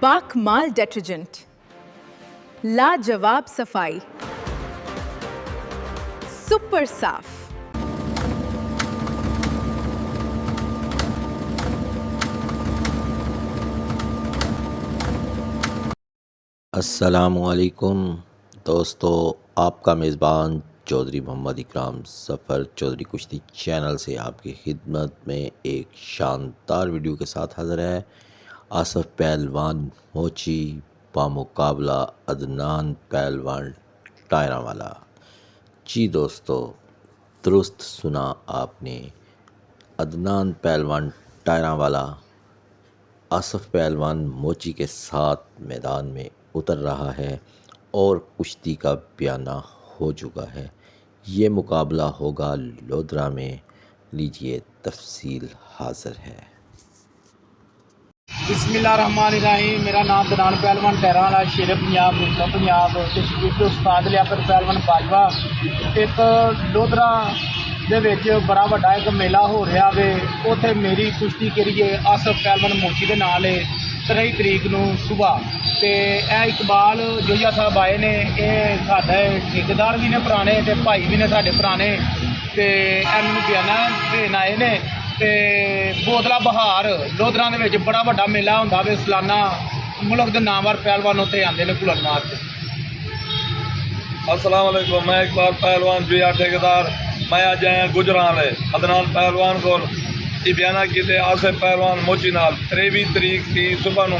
باکمال detergent, لاجواب صفائی، super صاف۔ السلام علیکم دوستو، آپ کا میزبان چودھری محمد اکرام ظفر چودھری کشتی چینل سے آپ کی خدمت میں ایک شاندار ویڈیو کے ساتھ حاضر ہے۔ آصف پہلوان موچی بامقابلہ عدنان پہلوان ٹائراں والا۔ جی دوستو، درست سنا آپ نے، عدنان پہلوان ٹائراں والا آصف پہلوان موچی کے ساتھ میدان میں اتر رہا ہے اور کشتی کا بیانہ ہو چکا ہے۔ یہ مقابلہ ہوگا لودھرا میں، لیجئے تفصیل حاضر ہے۔ بسم اللہ الرحمن الرحیم۔ میرا نام عدنان پہلوان ٹائراں والا، شیر پنجاب، ملکہ پنجاب، تشریف استاد لیاقت پہلوان باجوہ۔ ایک لودھرا دے وچ بڑا وڈا ایک میلہ ہو رہا وے، اوتھے میری کشتی کریے آصف پہلوان موچی دے نال ہے 23 تاریخ نو صبح۔ تے اے اقبال جویا صاحب آئے نے، اے ساڈے ٹھیکیدار بھی نے پرانے تے بھائی بھی نے ساڈے پرانے، تے اے مینوں بیانہ دین آئے نے۔ تے بودلا بہار لودھرا دے وچ بڑا وڈا میلہ ہوندا وے سالانہ، ملک دے نامور پہلوان اتنے آندے نے گھلن واسطے۔ السلام علیکم، میں اقبال پہلوان جویا ٹھیکیدار، میں اج آیا گجران ہے عدنان پہلوان کو یہ بیانہ کیتے آصف پہلوان موچی نال 23 تاریخ کی صبح نو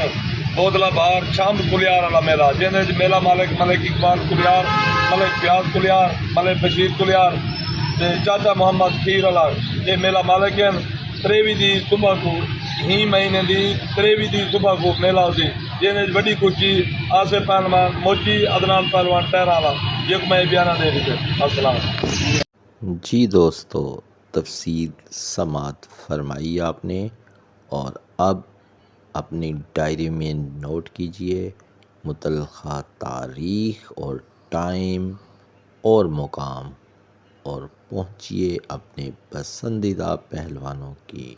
بودلا بہار شام کلیار والا میلہ، جن میلہ ملک اقبال کلیار، ملک فیاض کلیار، ملک بشیر کلیار تے چاچا محمد خیر والا، یہ میلہ مالک ہیں 23 دی صبح کو، ہی مہینے دی 23 دی صبح کو میلہ ہوتی، جن بڑی کشتی آصف پہلوان موچی عدنان پہلوان ٹائراں والا، یہ میں بیانہ دے دیتے۔ السلام علیکم۔ جی دوستو، تفصیل سماعت فرمائی آپ نے، اور اب اپنی ڈائری میں نوٹ کیجئے متعلقہ تاریخ اور ٹائم اور مقام، اور پہنچیے اپنے پسندیدہ پہلوانوں کی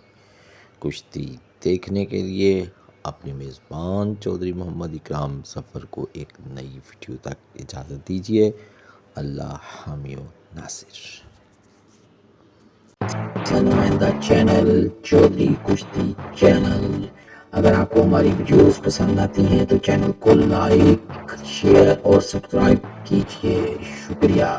کشتی دیکھنے کے لیے۔ اپنے میزبان چودھری محمد اکرام ظفر کو ایک نئی ویڈیو تک اجازت دیجیے۔ اللہ حامی و ناصر۔ نمائندہ چینل چودھری کشتی چینل۔ اگر آپ کو ہماری ویڈیوز پسند آتی ہیں تو چینل کو لائک، شیئر اور سبسکرائب کیجیے۔ شکریہ۔